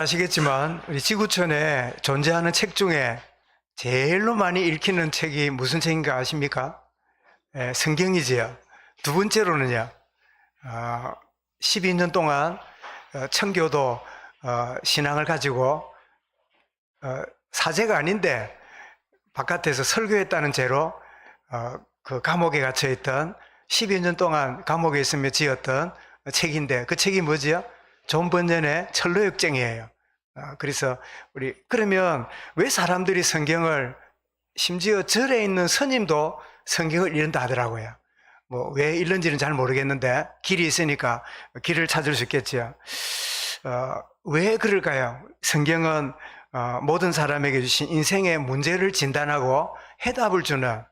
아시겠지만 우리 지구촌에 존재하는 책 중에 제일로 많이 읽히는 책이 무슨 책인가 아십니까? 성경이지요. 두 번째로는요, 12년 동안 청교도 신앙을 가지고 사제가 아닌데 바깥에서 설교했다는 죄로 그 감옥에 갇혀있던 12년 동안 감옥에 있으며 지었던 책인데, 그 책이 뭐지요? 존 번연의 철로역정이에요. 그래서 그러면 왜 사람들이 성경을, 심지어 절에 있는 스님도 성경을 읽는다 하더라고요. 뭐 왜 읽는지는 잘 모르겠는데 길이 있으니까 길을 찾을 수 있겠죠. 왜 그럴까요? 성경은 모든 사람에게 주신 인생의 문제를 진단하고 해답을 주는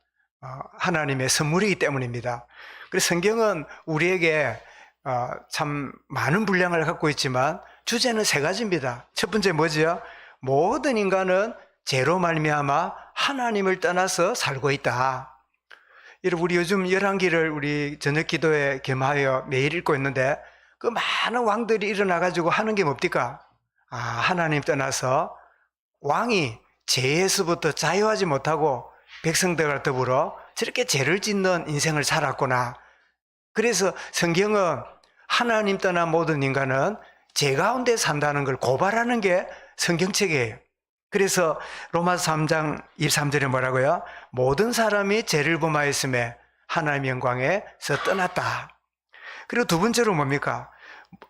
하나님의 선물이기 때문입니다. 그래서 성경은 우리에게 참 많은 분량을 갖고 있지만 주제는 세 가지입니다. 첫 번째 뭐지요? 모든 인간은 죄로 말미암아 하나님을 떠나서 살고 있다. 여러분, 우리 요즘 열왕기를 우리 저녁 기도에 겸하여 매일 읽고 있는데 그 많은 왕들이 일어나가지고 하는 게 뭡니까? 하나님 떠나서 왕이 죄에서부터 자유하지 못하고 백성들과 더불어 저렇게 죄를 짓는 인생을 살았구나. 그래서 성경은 하나님 떠난 모든 인간은 죄 가운데 산다는 걸 고발하는 게 성경책이에요. 그래서 로마서 3장 23절에 뭐라고요? 모든 사람이 죄를 범하였음에 하나님의 영광에서 떠났다. 그리고 두 번째로 뭡니까?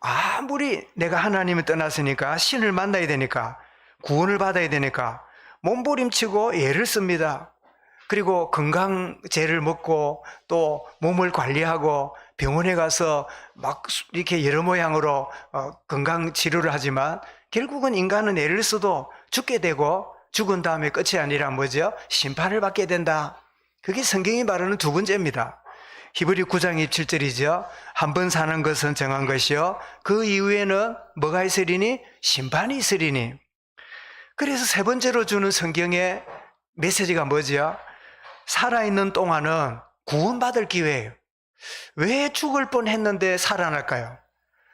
아무리 내가 하나님을 떠났으니까 신을 만나야 되니까, 구원을 받아야 되니까 몸부림치고 애를 씁니다. 그리고 건강제를 먹고 또 몸을 관리하고 병원에 가서 막 이렇게 여러 모양으로 건강 치료를 하지만 결국은 인간은 애를 써도 죽게 되고 죽은 다음에 끝이 아니라 뭐죠? 심판을 받게 된다. 그게 성경이 말하는 두 번째입니다. 히브리 9장 27절이죠. 한 번 사는 것은 정한 것이요 그 이후에는 뭐가 있으리니? 심판이 있으리니. 그래서 세 번째로 주는 성경의 메시지가 뭐지요? 살아있는 동안은 구원받을 기회예요. 왜 죽을 뻔했는데 살아날까요?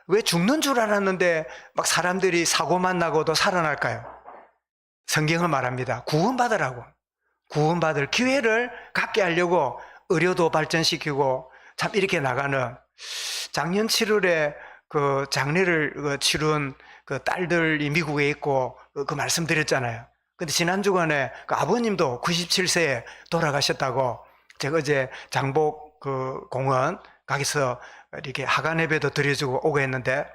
왜 죽는 줄 알았는데 막 사람들이 사고만 나고도 살아날까요? 성경은 말합니다. 구원받으라고. 구원받을 기회를 갖게 하려고 의료도 발전시키고 참 이렇게 나가는, 작년 7월에 그 장례를 치룬 그 딸들이 미국에 있고 그 말씀드렸잖아요. 근데 지난 주간에 그 아버님도 97세에 돌아가셨다고 제가 어제 장복 그 공원 거기서 이렇게 하간 예배도 드려주고 오고 했는데,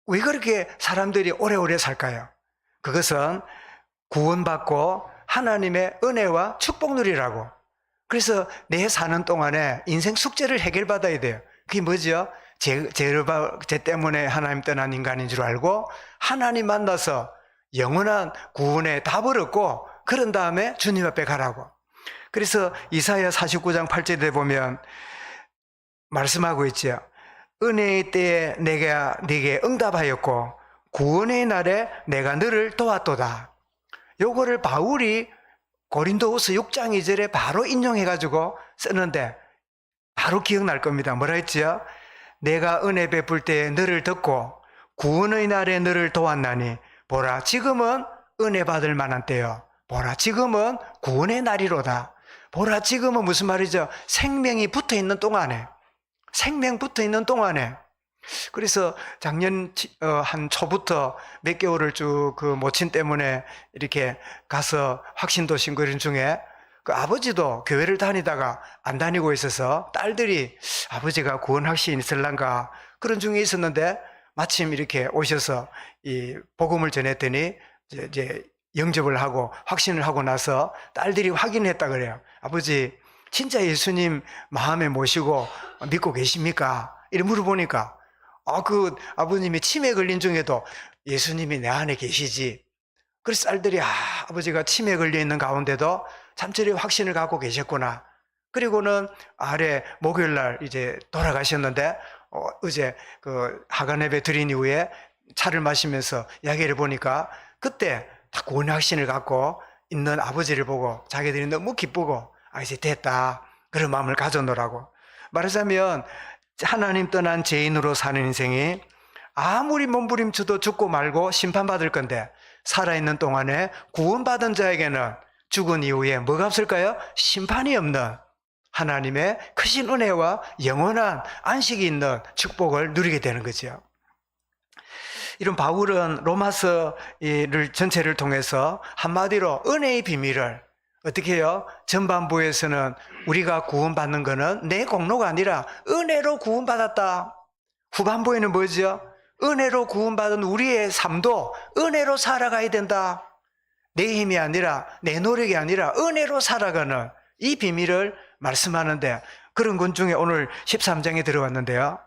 왜 그렇게 사람들이 오래오래 살까요? 그것은 구원받고 하나님의 은혜와 축복 누리라고. 그래서 내 사는 동안에 인생 숙제를 해결받아야 돼요. 그게 뭐죠? 죄 때문에 하나님 떠난 인간인 줄 알고 하나님 만나서 영원한 구원의 답을 얻고 그런 다음에 주님 앞에 가라고. 그래서 이사야 49장 8절에 보면 말씀하고 있죠. 은혜의 때에 내가 네게 응답하였고 구원의 날에 내가 너를 도왔도다. 요거를 바울이 고린도후서 6장 2절에 바로 인용해가지고 쓰는데 바로 기억날 겁니다. 뭐라 했지요? 내가 은혜 베풀 때에 너를 듣고 구원의 날에 너를 도왔나니 보라 지금은 은혜 받을 만한 때요. 보라 지금은 구원의 날이로다. 보라 지금은 무슨 말이죠? 생명이 붙어있는 동안에, 생명 붙어있는 동안에. 그래서 작년 한 초부터 몇 개월을 쭉 그 모친 때문에 이렇게 가서 확신도 신고하는 중에 그 아버지도 교회를 다니다가 안 다니고 있어서 딸들이 아버지가 구원 확신이 있을란가 그런 중에 있었는데 마침 이렇게 오셔서 이 복음을 전했더니 이제 영접을 하고 확신을 하고 나서 딸들이 확인했다 그래요. 아버지 진짜 예수님 마음에 모시고 믿고 계십니까? 이렇게 물어보니까 그 아버님이 치매 걸린 중에도 예수님이 내 안에 계시지. 그래서 딸들이 아버지가 치매 걸려 있는 가운데도 참철이 확신을 갖고 계셨구나. 그리고는 아래 목요일 날 이제 돌아가셨는데 어제 그 하간 예배 드린 이후에 차를 마시면서 이야기를 보니까 그때 다 구원의 확신을 갖고 있는 아버지를 보고 자기들이 너무 기쁘고 이제 됐다 그런 마음을 가져놓으라고. 말하자면 하나님 떠난 죄인으로 사는 인생이 아무리 몸부림쳐도 죽고 말고 심판받을 건데 살아있는 동안에 구원받은 자에게는 죽은 이후에 뭐가 없을까요? 심판이 없는 하나님의 크신 은혜와 영원한 안식이 있는 축복을 누리게 되는 거죠. 이런 바울은 로마서를 전체를 통해서 한마디로 은혜의 비밀을 어떻게 해요? 전반부에서는 우리가 구원받는 것은 내 공로가 아니라 은혜로 구원받았다. 후반부에는 뭐죠? 은혜로 구원받은 우리의 삶도 은혜로 살아가야 된다. 내 힘이 아니라 내 노력이 아니라 은혜로 살아가는 이 비밀을 말씀하는데, 그런 것 중에 오늘 13장에 들어왔는데요.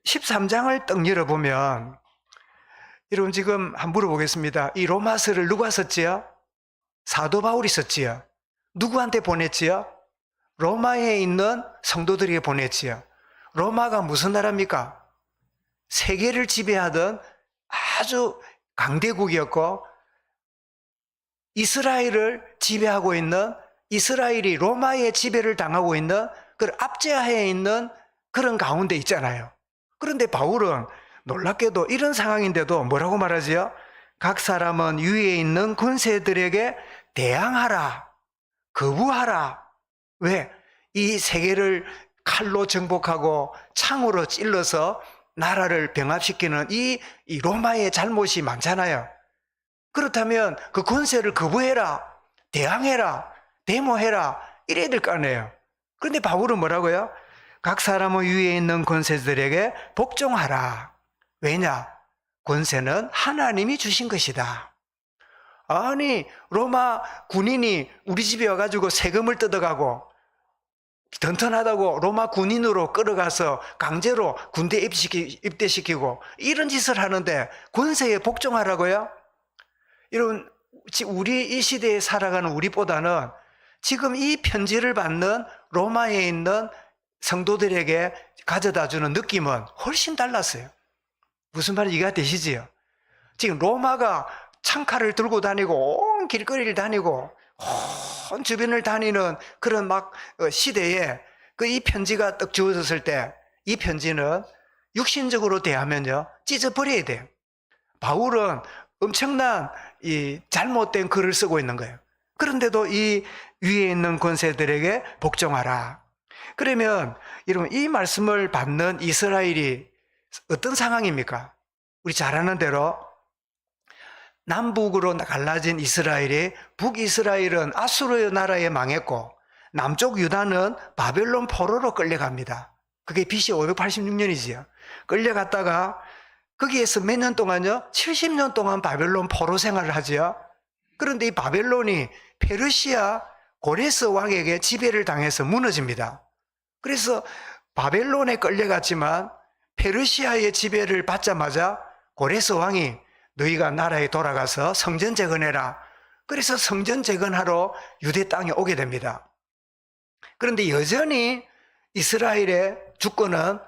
13장을 딱 열어보면 여러분 지금 한번 물어보겠습니다. 이 로마서를 누가 썼지요? 사도 바울이 썼지요. 누구한테 보냈지요? 로마에 있는 성도들에게 보냈지요. 로마가 무슨 나라입니까? 세계를 지배하던 아주 강대국이었고, 이스라엘을 지배하고 있는, 이스라엘이 로마의 지배를 당하고 있는 그런 압제하에 있는 그런 가운데 있잖아요. 그런데 바울은 놀랍게도 이런 상황인데도 뭐라고 말하지요? 각 사람은 위에 있는 권세들에게 대항하라, 거부하라. 왜? 이 세계를 칼로 정복하고 창으로 찔러서 나라를 병합시키는 이 로마의 잘못이 많잖아요. 그렇다면 그 권세를 거부해라, 대항해라, 데모해라, 이래야 될 거 아니에요. 그런데 바울은 뭐라고요? 각 사람은 위에 있는 권세들에게 복종하라. 왜냐? 권세는 하나님이 주신 것이다. 아니, 로마 군인이 우리 집에 와가지고 세금을 뜯어가고 던턴하다고 로마 군인으로 끌어가서 강제로 군대 입대시키고 이런 짓을 하는데 권세에 복종하라고요? 여러분, 우리 이 시대에 살아가는 우리보다는 지금 이 편지를 받는 로마에 있는 성도들에게 가져다주는 느낌은 훨씬 달랐어요. 무슨 말인지 이해가 되시지요? 지금 로마가 창칼을 들고 다니고 온 길거리를 다니고 온 주변을 다니는 그런 막 시대에 이 편지가 딱 주어졌을 때 이 편지는 육신적으로 대하면요 찢어버려야 돼요. 바울은 엄청난 이 잘못된 글을 쓰고 있는 거예요. 그런데도 이 위에 있는 권세들에게 복종하라. 그러면 여러분, 이 말씀을 받는 이스라엘이 어떤 상황입니까? 우리 잘 아는 대로 남북으로 갈라진 이스라엘이, 북이스라엘은 아수르 나라에 망했고 남쪽 유다는 바벨론 포로로 끌려갑니다. 그게 BC 586년이지요. 끌려갔다가 거기에서 몇 년 동안요? 70년 동안 바벨론 포로 생활을 하지요. 그런데 이 바벨론이 페르시아 고레스 왕에게 지배를 당해서 무너집니다. 그래서 바벨론에 끌려갔지만 페르시아의 지배를 받자마자 고레스 왕이 너희가 나라에 돌아가서 성전 재건해라. 그래서 성전 재건하러 유대 땅에 오게 됩니다. 그런데 여전히 이스라엘의 주권은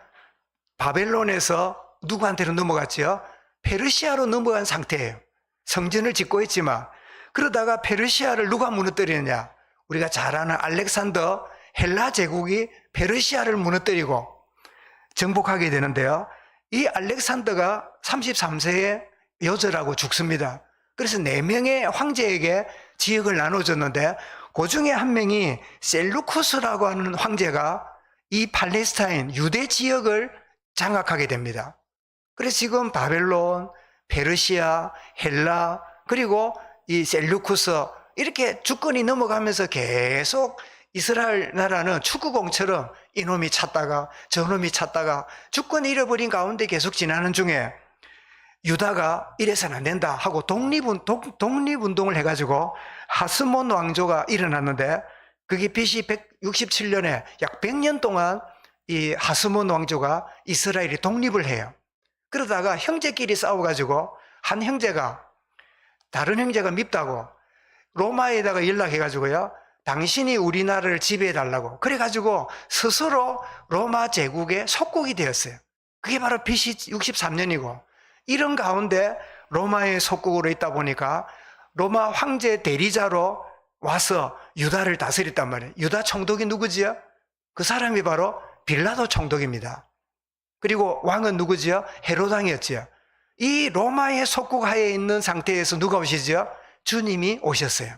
바벨론에서 누구한테로 넘어갔지요? 페르시아로 넘어간 상태예요. 성전을 짓고 있지만, 그러다가 페르시아를 누가 무너뜨리느냐? 우리가 잘 아는 알렉산더 헬라 제국이 페르시아를 무너뜨리고 정복하게 되는데요. 이 알렉산더가 33세에 요절하고 죽습니다. 그래서 4명의 황제에게 지역을 나눠줬는데 그 중에 한 명이 셀루쿠스라고 하는 황제가 이 팔레스타인 유대 지역을 장악하게 됩니다. 그래서 지금 바벨론, 페르시아, 헬라, 그리고 이 셀루쿠스, 이렇게 주권이 넘어가면서 계속 이스라엘 나라는 축구공처럼 이놈이 찾다가 저놈이 찾다가 주권을 잃어버린 가운데 계속 지나는 중에 유다가 이래서는 안 된다 하고 독립운동을 해가지고 하스몬 왕조가 일어났는데, 그게 BC 167년에 약 100년 동안 이 하스몬 왕조가 이스라엘이 독립을 해요. 그러다가 형제끼리 싸워가지고 한 형제가 다른 형제가 밉다고 로마에다가 연락해가지고요, 당신이 우리나라를 지배해달라고 그래가지고 스스로 로마 제국의 속국이 되었어요. 그게 바로 BC 63년이고, 이런 가운데 로마의 속국으로 있다 보니까 로마 황제 대리자로 와서 유다를 다스렸단 말이에요. 유다 총독이 누구지요? 그 사람이 바로 빌라도 총독입니다. 그리고 왕은 누구지요? 헤롯 왕이었지요. 이 로마의 속국 하에 있는 상태에서 누가 오시죠? 주님이 오셨어요.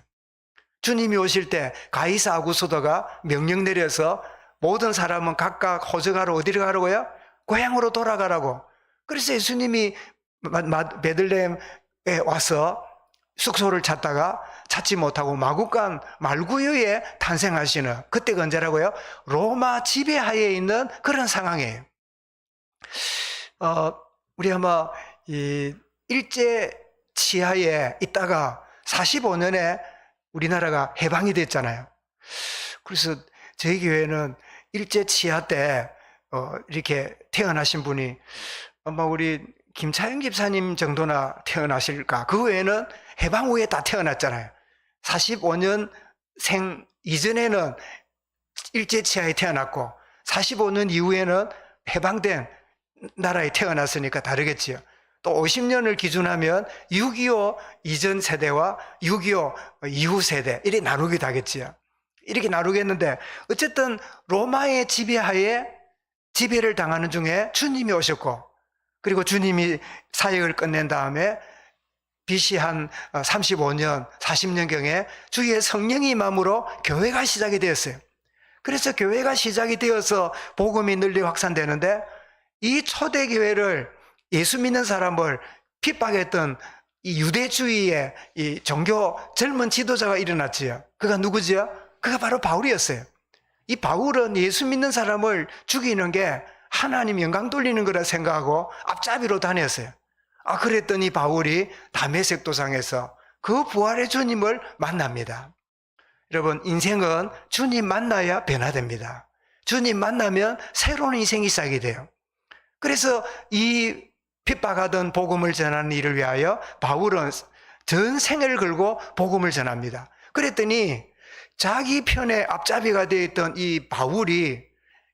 주님이 오실 때 가이사 아구스도가 명령 내려서 모든 사람은 각각 호적하러 어디로 가라고요? 고향으로 돌아가라고. 그래서 예수님이 베들레헴에 와서 숙소를 찾다가 찾지 못하고 마국간 말구유에 탄생하시는, 그때가 언제라고요? 로마 지배하에 있는 그런 상황이에요. 우리 아마 이 일제 치하에 있다가 45년에 우리나라가 해방이 됐잖아요. 그래서 저희 교회는 일제 치하 때 이렇게 태어나신 분이 아마 우리 김차영 집사님 정도나 태어나실까. 그 외에는 해방 후에 다 태어났잖아요. 45년 생 이전에는 일제 치하에 태어났고 45년 이후에는 해방된 나라에 태어났으니까 다르겠지요. 또 50년을 기준하면 6.25 이전 세대와 6.25 이후 세대 이렇게 나누게 되겠지요. 이렇게 나누겠는데 어쨌든 로마의 지배하에 지배를 당하는 중에 주님이 오셨고, 그리고 주님이 사역을 끝낸 다음에 BC 한 35년, 40년경에 주의 성령이 임함으로 교회가 시작이 되었어요. 그래서 교회가 시작이 되어서 복음이 널리 확산되는데, 이 초대교회를 예수 믿는 사람을 핍박했던 이 유대주의의 이 종교 젊은 지도자가 일어났지요. 그가 누구지요? 그가 바로 바울이었어요. 이 바울은 예수 믿는 사람을 죽이는 게 하나님 영광 돌리는 거라 생각하고 앞잡이로 다녔어요. 그랬더니 바울이 다메섹 도상에서 그 부활의 주님을 만납니다. 여러분, 인생은 주님 만나야 변화됩니다. 주님 만나면 새로운 인생이 시작이 돼요. 그래서 이 핍박하던 복음을 전하는 일을 위하여 바울은 전 생애를 걸고 복음을 전합니다. 그랬더니 자기 편에 앞잡이가 되어 있던 이 바울이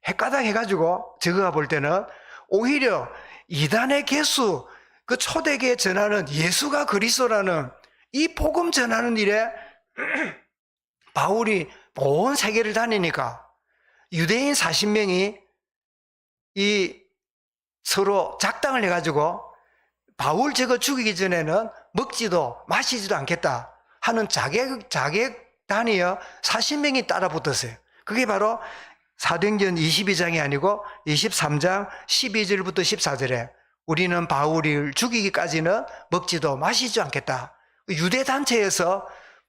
헷가닥 해가지고 저거가 볼 때는 오히려 이단의 개수, 그 초대교회 전하는 예수가 그리스도라는 이 복음 전하는 일에 바울이 온 세계를 다니니까 유대인 40명이 이 서로 작당을 해가지고 바울 저거 죽이기 전에는 먹지도 마시지도 않겠다 하는 자객단이여 40명이 따라 붙었어요. 그게 바로 사도행전 22장이 아니고 23장 12절부터 14절에 우리는 바울을 죽이기까지는 먹지도 마시지도 않겠다. 유대 단체에서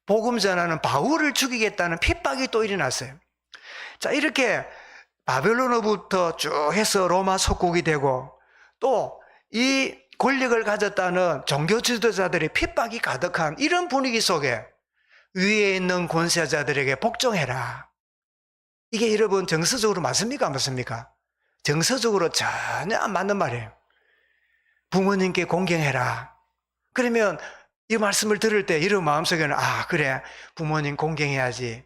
복음 전하는 바울을 죽이겠다는 핍박이 또 일어났어요. 자, 이렇게 바벨론으로부터 쭉 해서 로마 속국이 되고 또 이 권력을 가졌다는 종교 지도자들의 핍박이 가득한 이런 분위기 속에 위에 있는 권세자들에게 복종해라. 이게 여러분 정서적으로 맞습니까? 안 맞습니까? 정서적으로 전혀 안 맞는 말이에요. 부모님께 공경해라. 그러면 이 말씀을 들을 때 이런 마음속에는 그래, 부모님 공경해야지.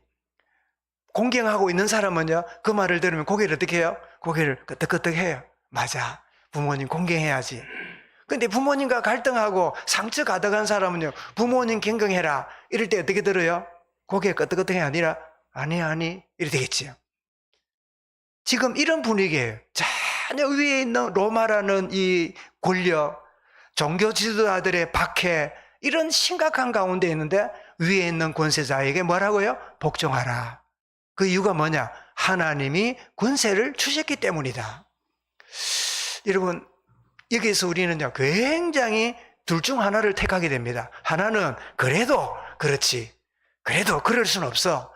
공경하고 있는 사람은요, 그 말을 들으면 고개를 어떻게 해요? 고개를 끄덕끄덕해요. 맞아, 부모님 공경해야지. 근데 부모님과 갈등하고 상처 가득한 사람은요, 부모님 경경해라 이럴 때 어떻게 들어요? 고개 끄덕끄덕이 아니라 아니 이래 되겠지요. 지금 이런 분위기예요. 전혀 위에 있는 로마라는 이 권력, 종교 지도자들의 박해, 이런 심각한 가운데 있는데 위에 있는 권세자에게 뭐라고요? 복종하라. 그 이유가 뭐냐? 하나님이 권세를 주셨기 때문이다. 여러분, 여기서 우리는요, 굉장히 둘 중 하나를 택하게 됩니다. 하나는 그래도 그렇지, 그래도 그럴 수는 없어.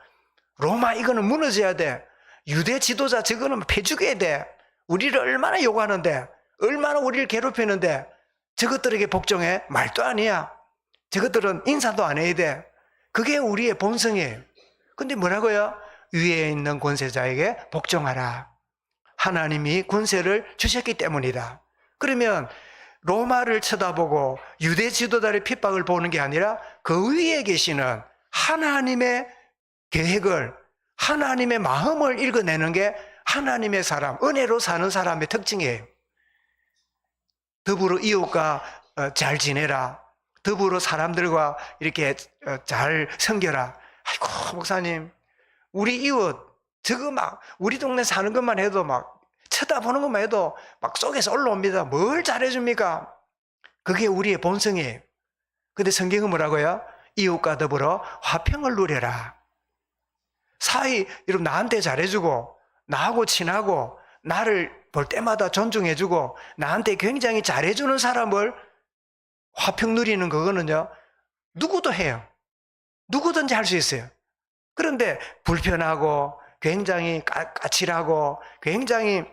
로마 이거는 무너져야 돼. 유대 지도자 저거는 패죽여야 돼. 우리를 얼마나 요구하는데, 얼마나 우리를 괴롭히는데 저것들에게 복종해? 말도 아니야. 저것들은 인사도 안 해야 돼. 그게 우리의 본성이에요. 근데 뭐라고요? 위에 있는 권세자에게 복종하라. 하나님이 권세를 주셨기 때문이다. 그러면 로마를 쳐다보고 유대 지도자의 핍박을 보는 게 아니라 그 위에 계시는 하나님의 계획을, 하나님의 마음을 읽어내는 게 하나님의 사람, 은혜로 사는 사람의 특징이에요. 더불어 이웃과 잘 지내라. 더불어 사람들과 이렇게 잘 섬겨라. 아이고, 목사님, 우리 이웃, 저거 막, 우리 동네 사는 것만 해도 막 쳐다보는 것만 해도 막 속에서 올라옵니다. 뭘 잘해줍니까? 그게 우리의 본성이에요. 근데 성경은 뭐라고요? 이웃과 더불어 화평을 누려라. 사이, 여러분, 나한테 잘해주고, 나하고 친하고, 나를 볼 때마다 존중해주고, 나한테 굉장히 잘해주는 사람을 화평 누리는 그거는요, 누구도 해요. 누구든지 할 수 있어요. 그런데 불편하고, 굉장히 까칠하고, 굉장히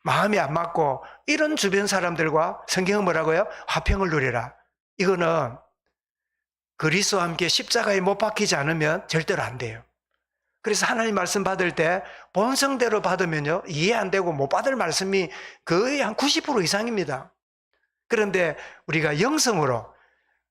마음이 안 맞고, 이런 주변 사람들과 성경은 뭐라고요? 화평을 누려라. 이거는 그리스도와 함께 십자가에 못 박히지 않으면 절대로 안 돼요. 그래서 하나님 말씀 받을 때 본성대로 받으면요, 이해 안 되고 못 받을 말씀이 거의 한 90% 이상입니다. 그런데 우리가 영성으로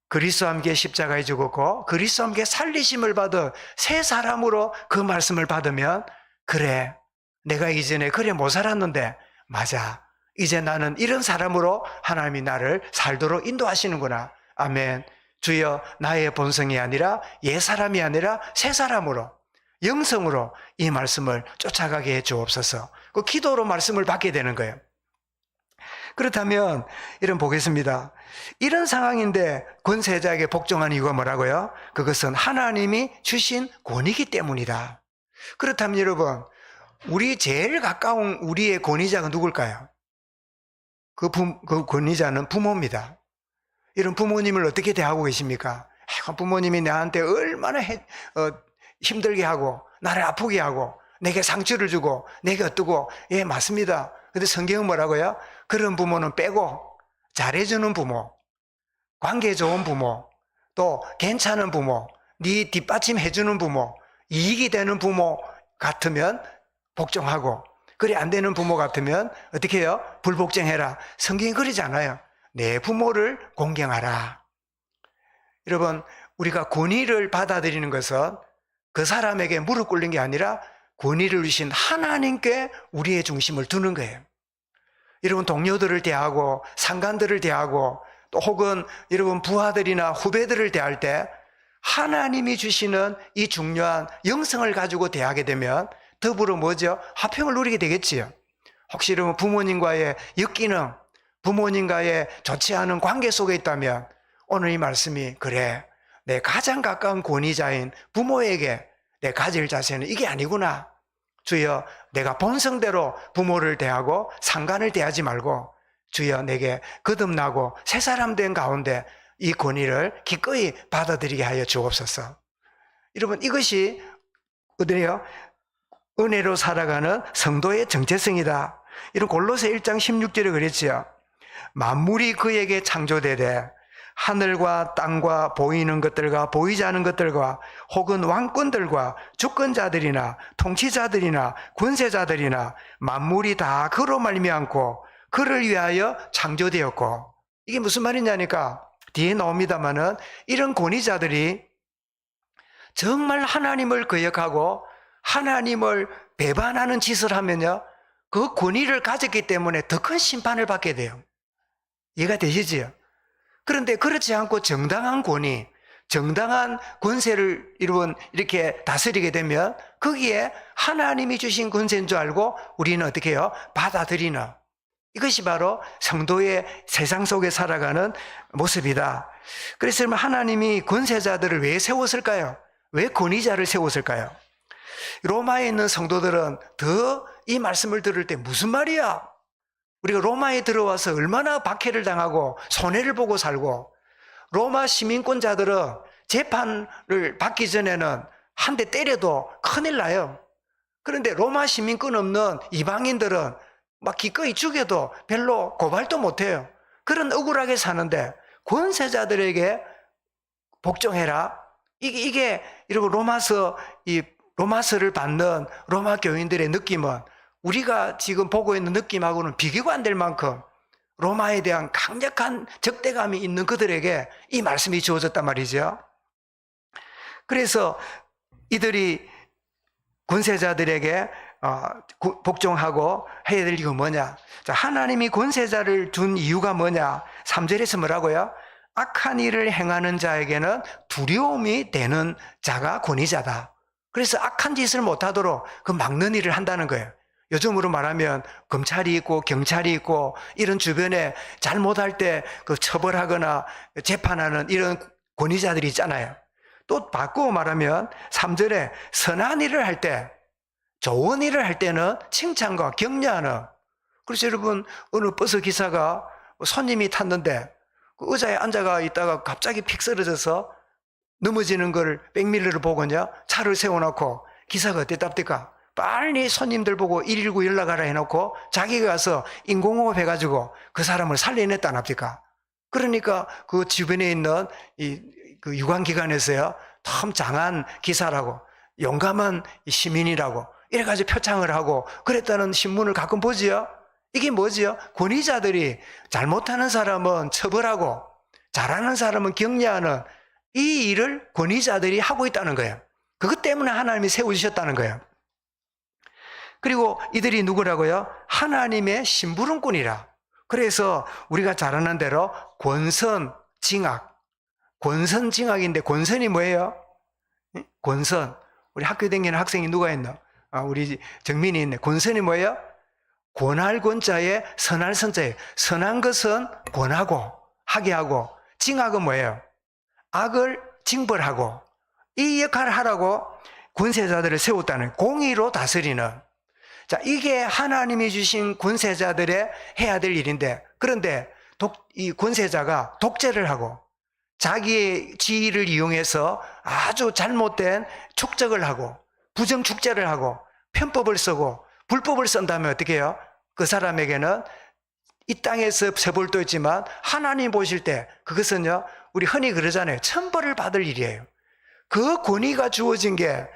그리스도와 함께 십자가에 죽었고 그리스도와 함께 살리심을 받은 새 사람으로 그 말씀을 받으면, 그래, 내가 이전에 그래 못 살았는데 맞아, 이제 나는 이런 사람으로 하나님이 나를 살도록 인도하시는구나. 아멘. 주여, 나의 본성이 아니라 옛 사람이 아니라 새 사람으로, 영성으로 이 말씀을 쫓아가게 해 주옵소서. 그 기도로 말씀을 받게 되는 거예요. 그렇다면 이런 보겠습니다. 이런 상황인데 권세자에게 복종한 이유가 뭐라고요? 그것은 하나님이 주신 권위이기 때문이다. 그렇다면 여러분, 우리 제일 가까운 우리의 권위자가 누굴까요? 그 권위자는 부모입니다. 이런 부모님을 어떻게 대하고 계십니까? 부모님이 나한테 얼마나 힘들게 하고 나를 아프게 하고 내게 상처를 주고 내게 어떠고, 예, 맞습니다. 근데 성경은 뭐라고요? 그런 부모는 빼고 잘해주는 부모, 관계 좋은 부모, 또 괜찮은 부모, 네 뒷받침해주는 부모, 이익이 되는 부모 같으면 복종하고, 그래 안 되는 부모 같으면 어떻게 해요? 불복종해라. 성경이 그러지 않아요. 내 부모를 공경하라. 여러분, 우리가 권위를 받아들이는 것은 그 사람에게 무릎 꿇는 게 아니라 권위를 주신 하나님께 우리의 중심을 두는 거예요. 여러분, 동료들을 대하고 상관들을 대하고 또 혹은 여러분 부하들이나 후배들을 대할 때 하나님이 주시는 이 중요한 영성을 가지고 대하게 되면 더불어 뭐죠? 화평을 누리게 되겠지요. 혹시 여러분 부모님과의 역기능, 부모님과의 좋지 않은 관계 속에 있다면 오늘 이 말씀이, 그래, 내 가장 가까운 권위자인 부모에게 내 가질 자세는 이게 아니구나. 주여, 내가 본성대로 부모를 대하고 상관을 대하지 말고 주여, 내게 거듭나고 새 사람 된 가운데 이 권위를 기꺼이 받아들이게 하여 주옵소서. 여러분, 이것이 어디에요? 은혜로 살아가는 성도의 정체성이다. 이런 골로새 1장 16절에 그랬지요. 만물이 그에게 창조되되 하늘과 땅과 보이는 것들과 보이지 않은 것들과 혹은 왕권들과 주권자들이나 통치자들이나 권세자들이나 만물이 다 그로 말미암고 그를 위하여 창조되었고. 이게 무슨 말이냐니까 뒤에 나옵니다마는, 이런 권위자들이 정말 하나님을 거역하고 하나님을 배반하는 짓을 하면요, 그 권위를 가졌기 때문에 더 큰 심판을 받게 돼요. 이해가 되시지요? 그런데 그렇지 않고 정당한 권위, 정당한 권세를 이렇게 다스리게 되면 거기에 하나님이 주신 권세인 줄 알고 우리는 어떻게 해요? 받아들이는, 이것이 바로 성도의 세상 속에 살아가는 모습이다. 그래서 하나님이 권세자들을 왜 세웠을까요? 왜 권위자를 세웠을까요? 로마에 있는 성도들은 더 이 말씀을 들을 때 무슨 말이야? 우리가 로마에 들어와서 얼마나 박해를 당하고 손해를 보고 살고, 로마 시민권자들은 재판을 받기 전에는 한 대 때려도 큰일 나요. 그런데 로마 시민권 없는 이방인들은 막 기꺼이 죽여도 별로 고발도 못해요. 그런 억울하게 사는데 권세자들에게 복종해라. 이게 이러고 로마서를 받는 로마 교인들의 느낌은 우리가 지금 보고 있는 느낌하고는 비교가 안 될 만큼 로마에 대한 강력한 적대감이 있는 그들에게 이 말씀이 주어졌단 말이죠. 그래서 이들이 권세자들에게 복종하고 해야 될 이유가 뭐냐? 자, 하나님이 권세자를 둔 이유가 뭐냐? 3절에서 뭐라고요? 악한 일을 행하는 자에게는 두려움이 되는 자가 권위자다. 그래서 악한 짓을 못하도록 그 막는 일을 한다는 거예요. 요즘으로 말하면 검찰이 있고 경찰이 있고 이런 주변에 잘못할 때 그 처벌하거나 재판하는 이런 권위자들이 있잖아요. 또 바꾸어 말하면 3절에 선한 일을 할 때, 좋은 일을 할 때는 칭찬과 격려하는. 그래서 여러분, 어느 버스 기사가 손님이 탔는데 그 의자에 앉아가 있다가 갑자기 픽 쓰러져서 넘어지는 걸 백밀러를 보고요, 차를 세워놓고 기사가 어때 답니까? 빨리 손님들 보고 119 연락하라 해놓고 자기가 가서 인공호흡 해가지고 그 사람을 살려냈다 안 합니까? 그러니까 그 주변에 있는 그 유관기관에서요, 참 장한 기사라고, 용감한 시민이라고 이래가지고 표창을 하고 그랬다는 신문을 가끔 보지요. 이게 뭐지요? 권위자들이 잘못하는 사람은 처벌하고 잘하는 사람은 격려하는 이 일을 권위자들이 하고 있다는 거예요. 그것 때문에 하나님이 세우셨다는 거예요. 그리고 이들이 누구라고요? 하나님의 심부름꾼이라. 그래서 우리가 잘 아는 대로 권선징악. 권선징악인데 권선이 뭐예요? 권선. 우리 학교 다니는 학생이 누가 있나? 우리 정민이 있네. 권선이 뭐예요? 권할 권자에 선할 선자에. 선한 것은 권하고 하게 하고, 징악은 뭐예요? 악을 징벌하고, 이 역할을 하라고 권세자들을 세웠다는, 공의로 다스리는. 자, 이게 하나님이 주신 권세자들의 해야 될 일인데, 그런데 이 권세자가 독재를 하고 자기의 지위를 이용해서 아주 잘못된 축적을 하고 부정축제를 하고 편법을 쓰고 불법을 쓴다면 어떻게 해요? 그 사람에게는 이 땅에서 처벌도 있지만 하나님 보실 때 그것은요, 우리 흔히 그러잖아요, 천벌을 받을 일이에요. 그 권위가 주어진 게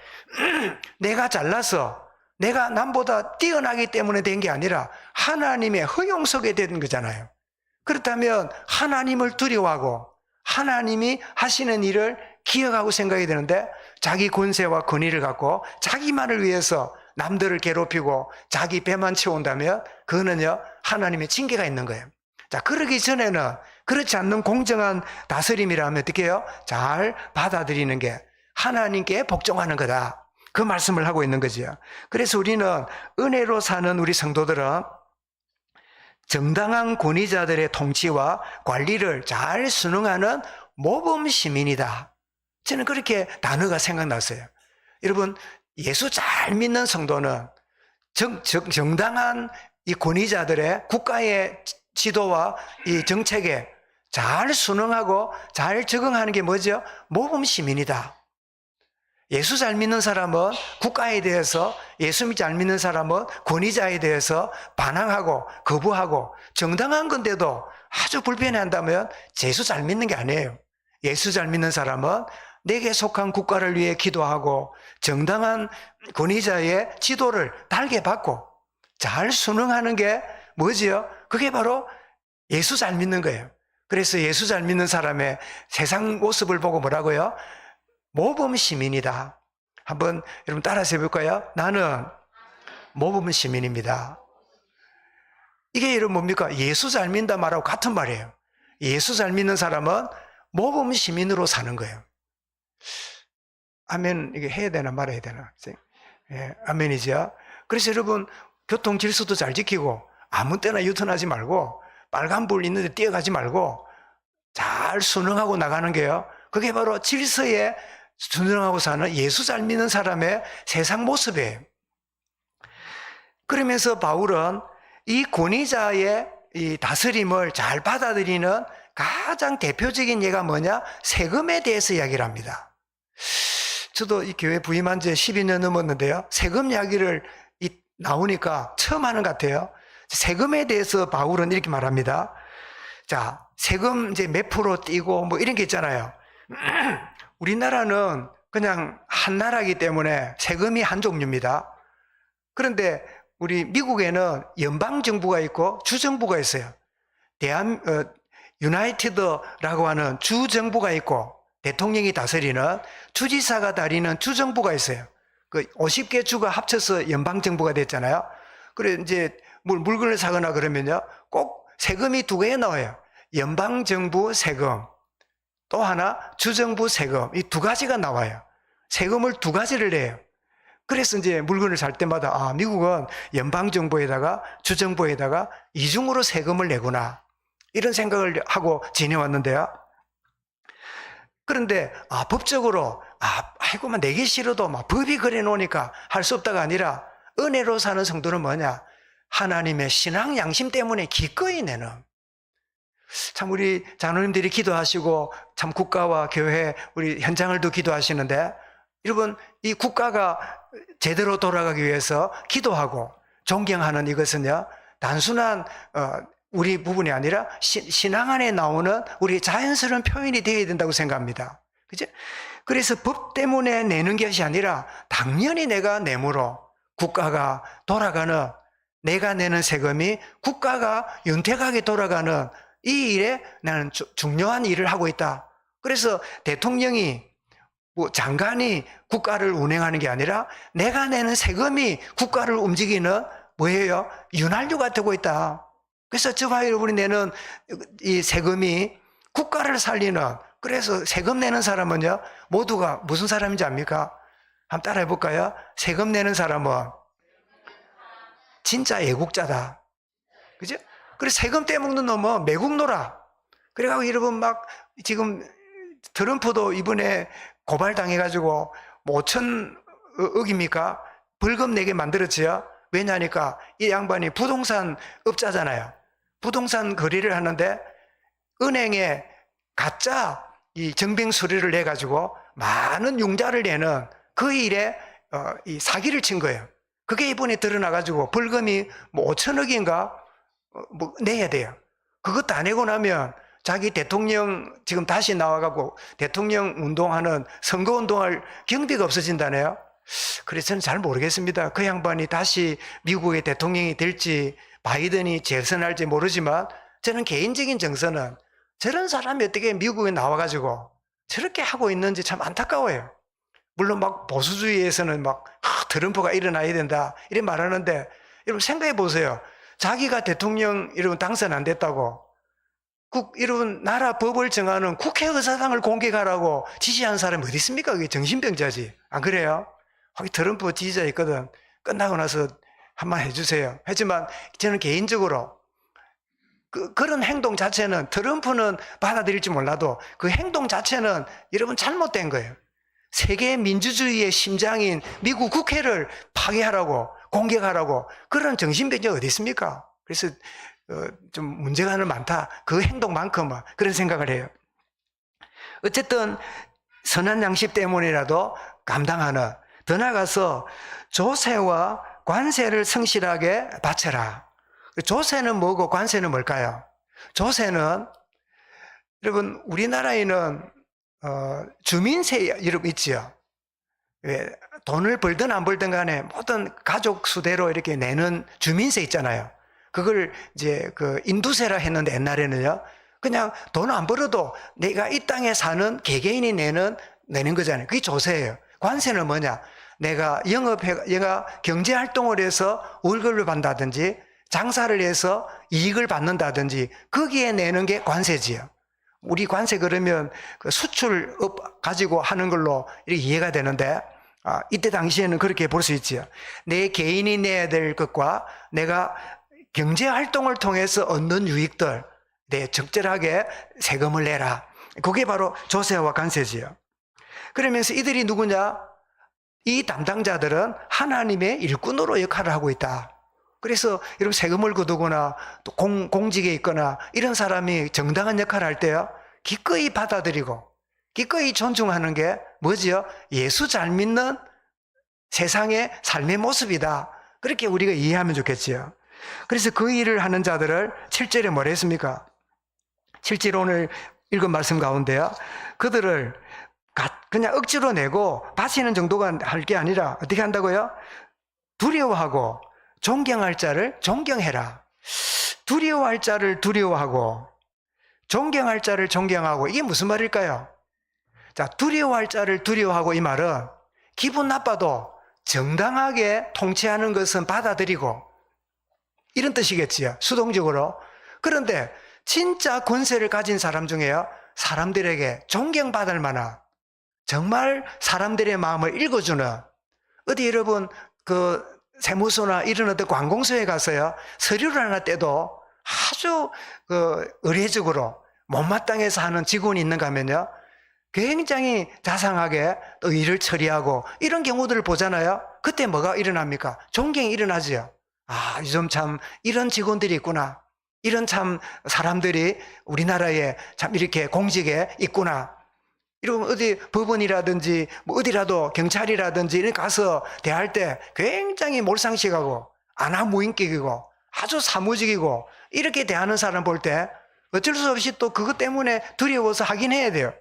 내가 잘나서 내가 남보다 뛰어나기 때문에 된 게 아니라 하나님의 허용 속에 된 거잖아요. 그렇다면 하나님을 두려워하고 하나님이 하시는 일을 기억하고 생각이 되는데, 자기 권세와 권위를 갖고 자기만을 위해서 남들을 괴롭히고 자기 배만 채운다면 그거는요, 하나님의 징계가 있는 거예요. 자, 그러기 전에는 그렇지 않는 공정한 다스림이라면 어떻게 해요? 잘 받아들이는 게 하나님께 복종하는 거다. 그 말씀을 하고 있는 거죠. 그래서 우리는 은혜로 사는 우리 성도들은 정당한 권위자들의 통치와 관리를 잘 순응하는 모범 시민이다. 저는 그렇게 단어가 생각났어요. 여러분, 예수 잘 믿는 성도는 정당한 이 권위자들의 국가의 지도와 이 정책에 잘 순응하고 잘 적응하는 게 뭐죠? 모범 시민이다. 예수 잘 믿는 사람은 국가에 대해서, 예수 잘 믿는 사람은 권위자에 대해서 반항하고 거부하고, 정당한 건데도 아주 불편해한다면 예수 잘 믿는 게 아니에요. 예수 잘 믿는 사람은 내게 속한 국가를 위해 기도하고 정당한 권위자의 지도를 달게 받고 잘 순응하는 게 뭐지요? 그게 바로 예수 잘 믿는 거예요. 그래서 예수 잘 믿는 사람의 세상 모습을 보고 뭐라고요? 모범 시민이다. 한번 여러분 따라서 해볼까요? 나는 모범 시민입니다. 이게 여러분 뭡니까? 예수 잘 믿는다 말하고 같은 말이에요. 예수 잘 믿는 사람은 모범 시민으로 사는 거예요. 아멘. 이게 해야 되나 말아야 되나? 예, 아멘이죠. 그래서 여러분, 교통 질서도 잘 지키고 아무 때나 유턴하지 말고 빨간불 있는데 뛰어가지 말고 잘 순응하고 나가는 게요, 그게 바로 질서에 순응하고 사는 예수 잘 믿는 사람의 세상 모습이에요. 그러면서 바울은 이 권위자의 이 다스림을 잘 받아들이는 가장 대표적인 예가 뭐냐? 세금에 대해서 이야기를 합니다. 저도 이 교회 부임한 지 12년 넘었는데요, 세금 이야기를 나오니까 처음 하는 것 같아요. 세금에 대해서 바울은 이렇게 말합니다. 자, 세금 이제 몇 프로 띄고 뭐 이런 게 있잖아요. 우리나라는 그냥 한 나라이기 때문에 세금이 한 종류입니다. 그런데 우리 미국에는 연방정부가 있고 주정부가 있어요. 유나이티드라고 하는 주정부가 있고 대통령이 다스리는, 주지사가 다리는 주정부가 있어요. 그 50개 주가 합쳐서 연방정부가 됐잖아요. 그래 이제 물건을 사거나 그러면요, 꼭 세금이 두 개에 나와요. 연방정부 세금, 또 하나 주정부 세금, 이 두 가지가 나와요. 세금을 두 가지를 내요. 그래서 이제 물건을 살 때마다 미국은 연방정부에다가 주정부에다가 이중으로 세금을 내구나, 이런 생각을 하고 지내왔는데요. 그런데 법적으로 아이고만 내기 싫어도 막 법이 그래 놓으니까 할 수 없다가 아니라, 은혜로 사는 성도는 뭐냐? 하나님의 신앙 양심 때문에 기꺼이 내는. 참 우리 장로님들이 기도하시고 참 국가와 교회 우리 현장을도 기도하시는데, 여러분 이 국가가 제대로 돌아가기 위해서 기도하고 존경하는 이것은요, 단순한 우리 부분이 아니라 신앙 안에 나오는 우리 자연스러운 표현이 되어야 된다고 생각합니다. 그죠? 그래서 법 때문에 내는 것이 아니라 당연히 내가 내므로 국가가 돌아가는, 내가 내는 세금이 국가가 윤택하게 돌아가는 이 일에 나는 중요한 일을 하고 있다. 그래서 대통령이 장관이 국가를 운행하는 게 아니라 내가 내는 세금이 국가를 움직이는 뭐예요? 윤활유가 되고 있다. 그래서 저와 여러분이 내는 이 세금이 국가를 살리는, 그래서 세금 내는 사람은요, 모두가 무슨 사람인지 압니까? 한번 따라해 볼까요? 세금 내는 사람은 진짜 애국자다. 그죠? 그래서 세금 떼먹는 놈은 매국노라. 그래가지고 여러분 막 지금 트럼프도 이번에 고발당해가지고 5천억입니까? 벌금 내게 만들었지요. 왜냐하니까 이 양반이 부동산 업자잖아요. 부동산 거래를 하는데 은행에 가짜 이 정병 서류를 내가지고 많은 융자를 내는 그 일에 이 사기를 친 거예요. 그게 이번에 드러나가지고 벌금이 5천억인가 내야 돼요. 그것도 안 내고 나면 자기 대통령 지금 다시 나와가고 대통령 운동하는, 선거 운동할 경비가 없어진다네요. 그래서 저는 잘 모르겠습니다. 그 양반이 다시 미국의 대통령이 될지 바이든이 재선할지 모르지만, 저는 개인적인 정서는 저런 사람이 어떻게 미국에 나와가지고 저렇게 하고 있는지 참 안타까워요. 물론 막 보수주의에서는 막 트럼프가 일어나야 된다 이렇게 말하는데, 여러분 생각해 보세요. 자기가 대통령 여러분 당선 안 됐다고 여러분 나라 법을 정하는 국회의사당을 공격하라고 지시한 사람이 어디 있습니까? 그게 정신병자지. 안 그래요? 거기 트럼프 지지자 있거든. 끝나고 나서 한번 해주세요. 하지만 저는 개인적으로 그런 행동 자체는, 트럼프는 받아들일지 몰라도 그 행동 자체는 여러분 잘못된 거예요. 세계 민주주의의 심장인 미국 국회를 파괴하라고, 공격하라고, 그런 정신병자가 어디 있습니까? 그래서 좀 문제가 많다. 그 행동만큼은 그런 생각을 해요. 어쨌든 선한 양심 때문이라도 감당하는, 더 나아가서 조세와 관세를 성실하게 바쳐라. 조세는 뭐고 관세는 뭘까요? 조세는 여러분 우리나라에는 주민세 여러분 있지요. 왜 돈을 벌든 안 벌든 간에 모든 가족 수대로 이렇게 내는 주민세 있잖아요. 그걸 이제 그 인두세라 했는데 옛날에는요, 그냥 돈 안 벌어도 내가 이 땅에 사는 개개인이 내는 거잖아요. 그게 조세예요. 관세는 뭐냐? 내가 얘가 경제 활동을 해서 월급을 받는다든지 장사를 해서 이익을 받는다든지 거기에 내는 게 관세지요. 우리 관세 그러면 그 수출업 가지고 하는 걸로 이렇게 이해가 되는데, 이때 당시에는 그렇게 볼 수 있지요. 내 개인이 내야 될 것과 내가 경제 활동을 통해서 얻는 유익들, 적절하게 세금을 내라. 그게 바로 조세와 관세지요. 그러면서 이들이 누구냐? 이 담당자들은 하나님의 일꾼으로 역할을 하고 있다. 그래서 여러분 세금을 거두거나 또 공직에 있거나 이런 사람이 정당한 역할을 할 때요, 기꺼이 받아들이고 기꺼이 존중하는 게 뭐지요? 예수 잘 믿는 세상의 삶의 모습이다. 그렇게 우리가 이해하면 좋겠지요. 그래서 그 일을 하는 자들을 7절에 뭐라 했습니까? 7절 오늘 읽은 말씀 가운데요, 그들을 그냥 억지로 내고 바치는 정도가 할 게 아니라 어떻게 한다고요? 두려워하고 존경할 자를 존경해라. 두려워할 자를 두려워하고 존경할 자를 존경하고, 이게 무슨 말일까요? 자, 두려워할 자를 두려워하고, 이 말은 기분 나빠도 정당하게 통치하는 것은 받아들이고 이런 뜻이겠지요, 수동적으로. 그런데 진짜 권세를 가진 사람 중에요, 사람들에게 존경받을 만한, 정말 사람들의 마음을 읽어주는, 어디 여러분 그 세무서나 이런 어떤 관공서에 가서요 서류를 하나 떼도 아주 그 의례적으로 못마땅해서 하는 직원이 있는가 하면요 굉장히 자상하게 또 일을 처리하고 이런 경우들을 보잖아요. 그때 뭐가 일어납니까? 존경이 일어나죠. 아, 요즘 참 이런 직원들이 있구나. 이런 참 사람들이 우리나라에 참 이렇게 공직에 있구나. 이러면 어디 법원이라든지 뭐 어디라도 경찰이라든지 이런 가서 대할 때 굉장히 몰상식하고 안하무인격이고 아주 사무직이고 이렇게 대하는 사람 볼 때 어쩔 수 없이 또 그것 때문에 두려워서 하긴 해야 돼요.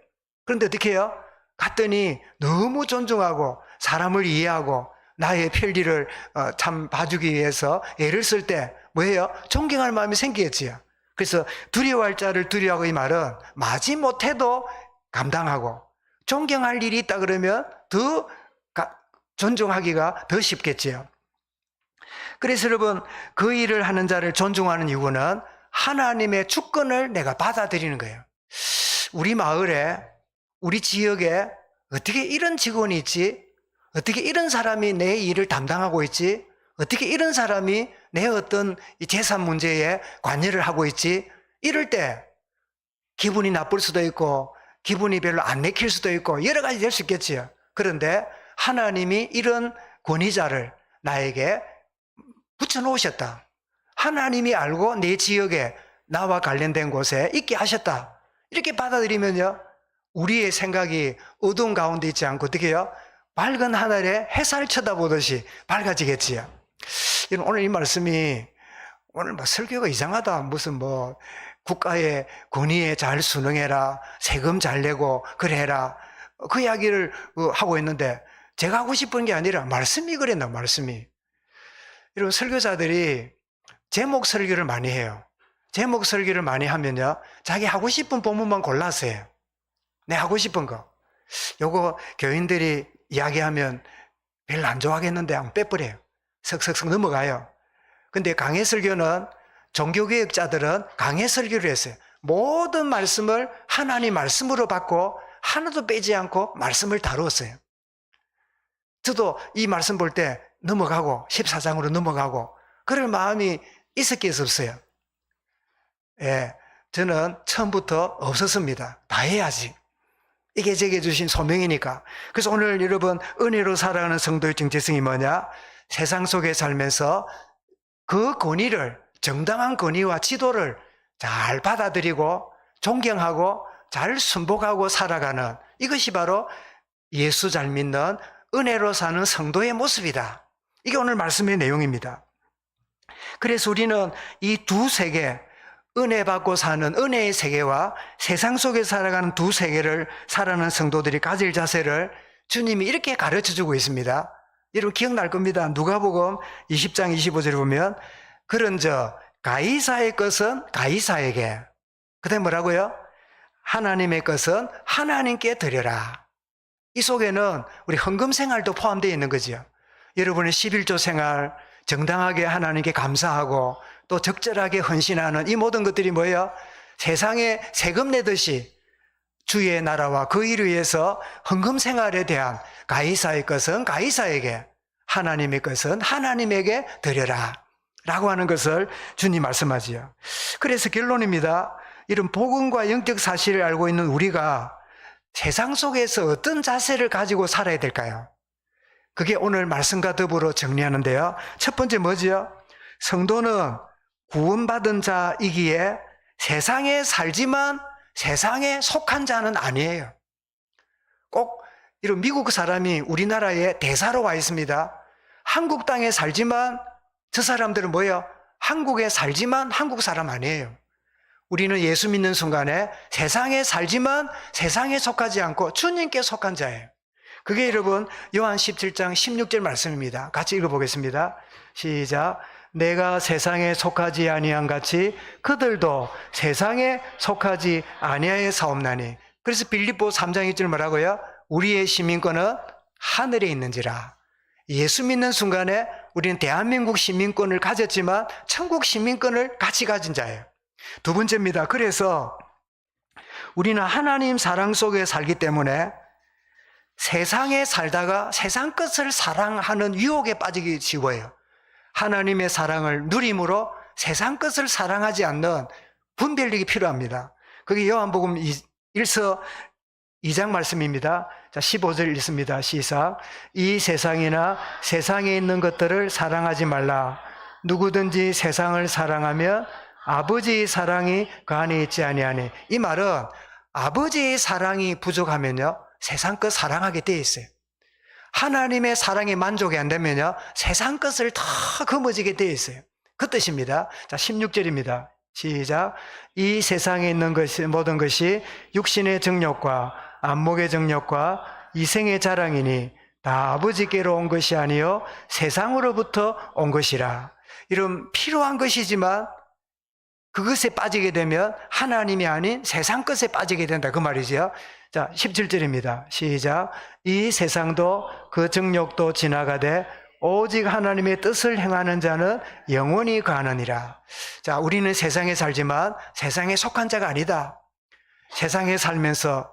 그런데 어떻게 해요? 갔더니 너무 존중하고 사람을 이해하고 나의 편리를 참 봐주기 위해서 애를 쓸 때 뭐예요? 존경할 마음이 생기겠지요. 그래서 두려워할 자를 두려워하고 이 말은 마지못해도 감당하고 존경할 일이 있다 그러면 더 존중하기가 더 쉽겠지요. 그래서 여러분 그 일을 하는 자를 존중하는 이유는 하나님의 주권을 내가 받아들이는 거예요. 우리 마을에 우리 지역에 어떻게 이런 직원이 있지? 어떻게 이런 사람이 내 일을 담당하고 있지? 어떻게 이런 사람이 내 어떤 재산 문제에 관여를 하고 있지? 이럴 때 기분이 나쁠 수도 있고 기분이 별로 안 내킬 수도 있고 여러 가지 될 수 있겠지요. 그런데 하나님이 이런 권위자를 나에게 붙여놓으셨다. 하나님이 알고 내 지역에 나와 관련된 곳에 있게 하셨다. 이렇게 받아들이면요. 우리의 생각이 어두운 가운데 있지 않고 어떻게 해요? 밝은 하늘에 햇살 쳐다보듯이 밝아지겠지요. 오늘 이 말씀이 오늘 뭐 설교가 이상하다. 무슨 뭐 국가의 권위에 잘 순응해라. 세금 잘 내고 그래라. 그 이야기를 하고 있는데 제가 하고 싶은 게 아니라 말씀이 그랬나 말씀이. 이런 설교자들이 제목 설교를 많이 해요. 제목 설교를 많이 하면요. 자기 하고 싶은 본문만 골라서 해요. 내 하고 싶은 거. 요거 교인들이 이야기하면 별로 안 좋아하겠는데 한번 빼버려요. 석석석 넘어가요. 근데 강해 설교는 종교개혁자들은 강해 설교를 했어요. 모든 말씀을 하나님 말씀으로 받고 하나도 빼지 않고 말씀을 다루었어요. 저도 이 말씀 볼 때 넘어가고 14장으로 넘어가고 그럴 마음이 있었기에 없어요. 예, 저는 처음부터 없었습니다. 다 해야지. 이게 제게 주신 소명이니까. 그래서 오늘 여러분 은혜로 살아가는 성도의 정체성이 뭐냐? 세상 속에 살면서 그 권위를 정당한 권위와 지도를 잘 받아들이고 존경하고 잘 순복하고 살아가는 이것이 바로 예수 잘 믿는 은혜로 사는 성도의 모습이다. 이게 오늘 말씀의 내용입니다. 그래서 우리는 이 두 세계 은혜 받고 사는 은혜의 세계와 세상 속에 살아가는 두 세계를 살아가는 성도들이 가질 자세를 주님이 이렇게 가르쳐주고 있습니다. 여러분 기억날 겁니다. 누가복음 20장 25절에 보면 그런저 가이사의 것은 가이사에게 그 다음에 뭐라고요? 하나님의 것은 하나님께 드려라. 이 속에는 우리 헌금 생활도 포함되어 있는 거죠. 여러분의 11조 생활 정당하게 하나님께 감사하고 또 적절하게 헌신하는 이 모든 것들이 뭐예요? 세상에 세금 내듯이 주의 나라와 그 일을 위해서 헌금 생활에 대한 가이사의 것은 가이사에게 하나님의 것은 하나님에게 드려라 라고 하는 것을 주님 말씀하지요. 그래서 결론입니다. 이런 복음과 영적 사실을 알고 있는 우리가 세상 속에서 어떤 자세를 가지고 살아야 될까요? 그게 오늘 말씀과 더불어 정리하는데요. 첫 번째 뭐지요? 성도는 구원받은 자이기에 세상에 살지만 세상에 속한 자는 아니에요. 꼭 이런 미국 사람이 우리나라에 대사로 와 있습니다. 한국 땅에 살지만 저 사람들은 뭐예요? 한국에 살지만 한국 사람 아니에요. 우리는 예수 믿는 순간에 세상에 살지만 세상에 속하지 않고 주님께 속한 자예요. 그게 여러분 요한 17장 16절 말씀입니다. 같이 읽어보겠습니다. 시작. 내가 세상에 속하지 아니한 같이 그들도 세상에 속하지 아니하여 사옵나니. 그래서 빌립보 3장 1절 뭐라고요? 우리의 시민권은 하늘에 있는지라. 예수 믿는 순간에 우리는 대한민국 시민권을 가졌지만 천국 시민권을 같이 가진 자예요. 두 번째입니다. 그래서 우리는 하나님 사랑 속에 살기 때문에 세상에 살다가 세상 것을 사랑하는 유혹에 빠지기 쉬워요. 하나님의 사랑을 누림으로 세상 것을 사랑하지 않는 분별력이 필요합니다. 그게 요한복음 1서 2장 말씀입니다. 자, 15절 읽습니다. 시작. 이 세상이나 세상에 있는 것들을 사랑하지 말라. 누구든지 세상을 사랑하면 아버지의 사랑이 그 안에 있지 아니하니. 이 말은 아버지의 사랑이 부족하면요, 세상 것 사랑하게 돼 있어요. 하나님의 사랑에 만족이 안 되면요, 세상 것을 다 거머쥐게 돼 있어요. 그 뜻입니다. 자, 16절입니다. 시작. 이 세상에 있는 것이, 모든 것이 육신의 정욕과 안목의 정욕과 이생의 자랑이니 다 아버지께로 온 것이 아니요 세상으로부터 온 것이라. 이런 필요한 것이지만 그것에 빠지게 되면 하나님이 아닌 세상 것에 빠지게 된다, 그 말이죠. 자, 17절입니다. 시작. 이 세상도 그 정욕도 지나가되 오직 하나님의 뜻을 행하는 자는 영원히 가느니라. 자, 우리는 세상에 살지만 세상에 속한 자가 아니다. 세상에 살면서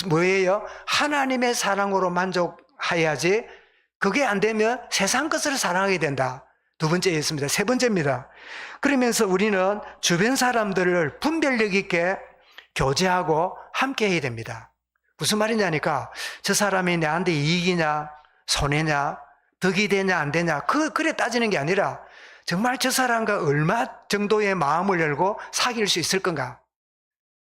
뭐예요? 하나님의 사랑으로 만족해야지. 그게 안 되면 세상 것을 사랑하게 된다. 두 번째 있습니다. 세 번째입니다. 그러면서 우리는 주변 사람들을 분별력 있게 교제하고 함께 해야 됩니다. 무슨 말이냐니까, 저 사람이 내한테 이익이냐 손해냐 덕이 되냐 안 되냐 그래 따지는 게 아니라 정말 저 사람과 얼마 정도의 마음을 열고 사귈 수 있을 건가.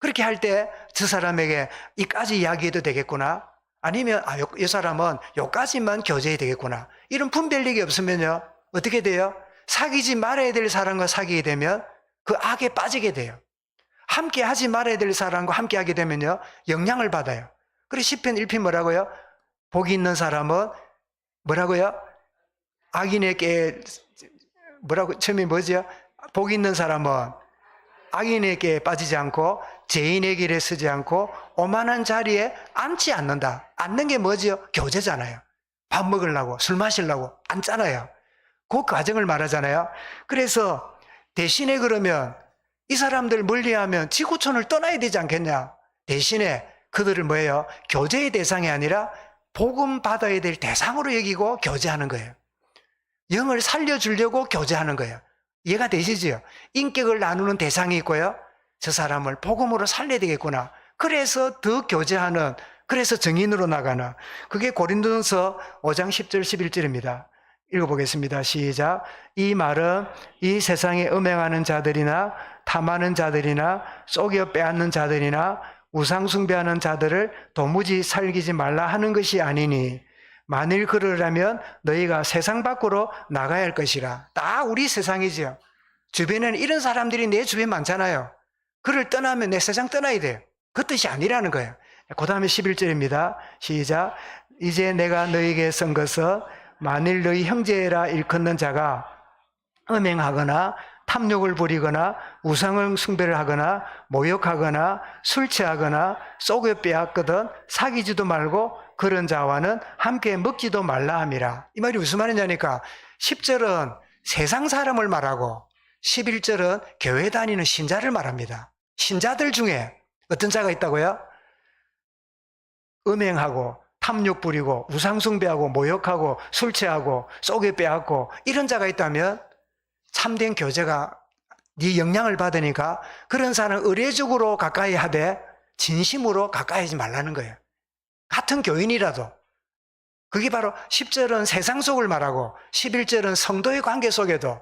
그렇게 할 때 저 사람에게 이까지 이야기해도 되겠구나, 아니면 이 사람은 요까지만 교제해야 되겠구나. 이런 분별력이 없으면요, 어떻게 돼요? 사귀지 말아야 될 사람과 사귀게 되면 그 악에 빠지게 돼요. 함께 하지 말아야 될 사람과 함께 하게 되면요, 영향을 받아요. 그래서 시편 1편 뭐라고요? 복이 있는 사람은 뭐라고요? 악인에게 뭐라고, 처음에 뭐죠? 복이 있는 사람은 악인에게 빠지지 않고 죄인의 길에 서지 않고 오만한 자리에 앉지 않는다. 앉는 게 뭐죠? 교제잖아요. 밥 먹으려고 술 마시려고 앉잖아요. 그 과정을 말하잖아요. 그래서 대신에 그러면 이 사람들 멀리하면 지구촌을 떠나야 되지 않겠냐. 대신에 그들을 뭐예요? 교제의 대상이 아니라 복음 받아야 될 대상으로 여기고 교제하는 거예요. 영을 살려주려고 교제하는 거예요. 이해가 되시죠? 인격을 나누는 대상이 있고요, 저 사람을 복음으로 살려야 되겠구나. 그래서 더 교제하는, 그래서 증인으로 나가는, 그게 고린도전서 5장 10절 11절입니다. 읽어보겠습니다. 시작. 이 말은 이 세상에 음행하는 자들이나 탐하는 자들이나 속여 빼앗는 자들이나 우상 숭배하는 자들을 도무지 살기지 말라 하는 것이 아니니, 만일 그러려면 너희가 세상 밖으로 나가야 할 것이라. 다 우리 세상이죠. 주변에는 이런 사람들이 내 주변에 많잖아요. 그를 떠나면 내 세상 떠나야 돼요. 그 뜻이 아니라는 거예요. 그 다음에 11절입니다. 시작. 이제 내가 너희에게 쓴 것은 만일 너희 형제라 일컫는 자가 음행하거나 탐욕을 부리거나 우상을 숭배를 하거나 모욕하거나 술 취하거나 속여 빼앗거든 사귀지도 말고 그런 자와는 함께 먹지도 말라 함이라. 이 말이 무슨 말이냐니까, 10절은 세상 사람을 말하고 11절은 교회 다니는 신자를 말합니다. 신자들 중에 어떤 자가 있다고요? 음행하고 탐욕 부리고 우상 숭배하고 모욕하고 술 취하고 속여 빼앗고 이런 자가 있다면 참된 교제가 네 영향을 받으니까 그런 사람 의례적으로 가까이 하되 진심으로 가까이 하지 말라는 거예요. 같은 교인이라도. 그게 바로 10절은 세상 속을 말하고 11절은 성도의 관계 속에도.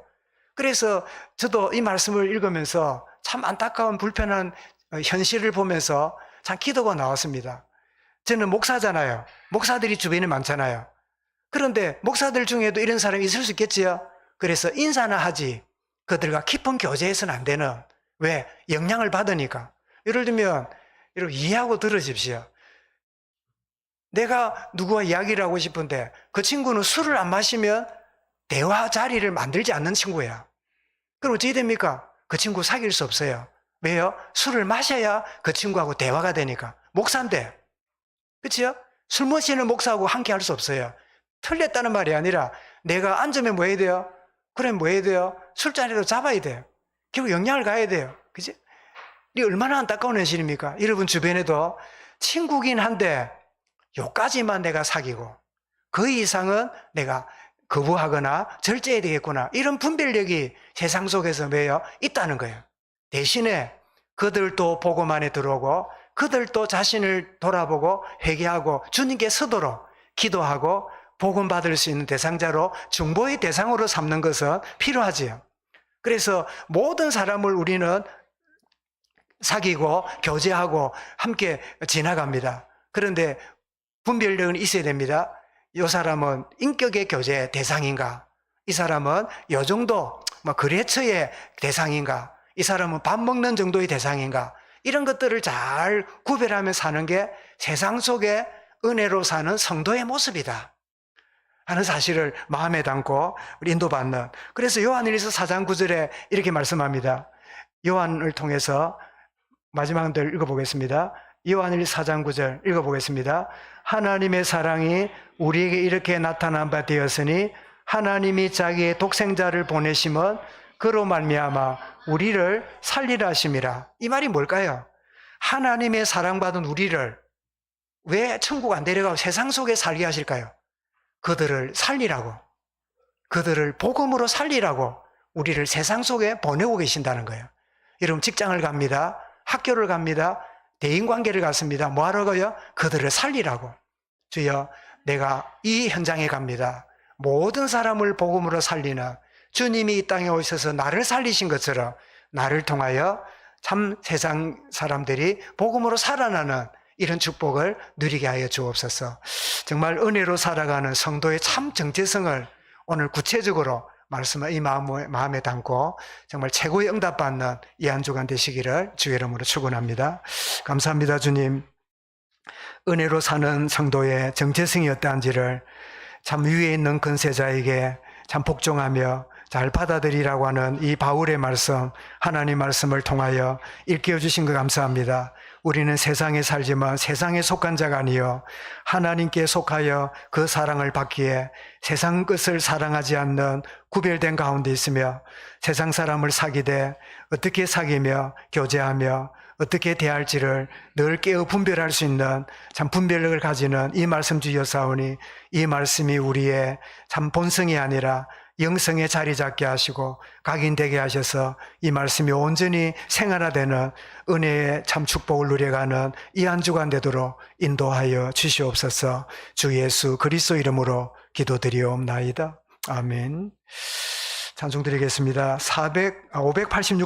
그래서 저도 이 말씀을 읽으면서 참 안타까운 불편한 현실을 보면서 참 기도가 나왔습니다. 저는 목사잖아요. 목사들이 주변에 많잖아요. 그런데 목사들 중에도 이런 사람이 있을 수 있겠지요. 그래서 인사나 하지 그들과 깊은 교제해서는 안 되는, 왜? 영향을 받으니까. 예를 들면 여러분 이해하고 들으십시오. 내가 누구와 이야기를 하고 싶은데 그 친구는 술을 안 마시면 대화 자리를 만들지 않는 친구야. 그럼 어떻게 됩니까? 그 친구 사귈 수 없어요. 왜요? 술을 마셔야 그 친구하고 대화가 되니까. 목사인데, 그치요? 술 마시는 목사하고 함께 할 수 없어요. 틀렸다는 말이 아니라 내가 앉으면 뭐 해야 돼요? 그래 뭐 해야 돼요? 술자리도 잡아야 돼요. 결국 영향을 가야 돼요. 그치? 이게 얼마나 안타까운 현실입니까? 여러분 주변에도 친구긴 한데 요까지만 내가 사귀고 그 이상은 내가 거부하거나 절제해야 되겠구나. 이런 분별력이 세상 속에서 매여 있다는 거예요. 대신에 그들도 복음 안에 들어오고 그들도 자신을 돌아보고 회개하고 주님께 서도록 기도하고 복음 받을 수 있는 대상자로 중보의 대상으로 삼는 것은 필요하지요. 그래서 모든 사람을 우리는 사귀고 교제하고 함께 지나갑니다. 그런데 분별력은 있어야 됩니다. 이 사람은 인격의 교제 대상인가? 이 사람은 요 정도 거래처의 대상인가? 이 사람은 밥 먹는 정도의 대상인가? 이런 것들을 잘 구별하며 사는 게 세상 속에 은혜로 사는 성도의 모습이다 하는 사실을 마음에 담고 우리 인도받는. 그래서 요한일서 4장 9절에 이렇게 말씀합니다. 요한을 통해서 마지막 절 읽어보겠습니다. 요한일서 4장 9절 읽어보겠습니다. 하나님의 사랑이 우리에게 이렇게 나타난 바 되었으니 하나님이 자기의 독생자를 보내심은 그로 말미암아 우리를 살리라 하심이라. 이 말이 뭘까요? 하나님의 사랑받은 우리를 왜 천국 안 데려가고 세상 속에 살게 하실까요? 그들을 살리라고, 그들을 복음으로 살리라고 우리를 세상 속에 보내고 계신다는 거예요. 여러분 직장을 갑니다. 학교를 갑니다. 대인관계를 갖습니다. 뭐 하러 가요? 그들을 살리라고. 주여, 내가 이 현장에 갑니다. 모든 사람을 복음으로 살리는 주님이 이 땅에 오셔서 나를 살리신 것처럼 나를 통하여 참 세상 사람들이 복음으로 살아나는 이런 축복을 누리게 하여 주옵소서. 정말 은혜로 살아가는 성도의 참 정체성을 오늘 구체적으로 말씀을 이 마음에 담고 정말 최고의 응답받는 이 한 주간 되시기를 주의 이름으로 축원합니다. 감사합니다. 주님, 은혜로 사는 성도의 정체성이 어떠한지를 참 위에 있는 근세자에게 참 복종하며 잘 받아들이라고 하는 이 바울의 말씀, 하나님 말씀을 통하여 일깨워 주신 것 감사합니다. 우리는 세상에 살지만 세상에 속한 자가 아니요 하나님께 속하여 그 사랑을 받기에 세상 것을 사랑하지 않는 구별된 가운데 있으며 세상 사람을 사귀되 어떻게 사귀며 교제하며 어떻게 대할지를 늘 깨어 분별할 수 있는 참 분별력을 가지는 이 말씀 주여사오니 이 말씀이 우리의 참 본성이 아니라 영성에 자리 잡게 하시고 각인되게 하셔서 이 말씀이 온전히 생활화되는 은혜의 참 축복을 누려가는 이 한 주간 되도록 인도하여 주시옵소서. 주 예수 그리스도 이름으로 기도드리옵나이다. 아멘. 찬송 드리겠습니다. 586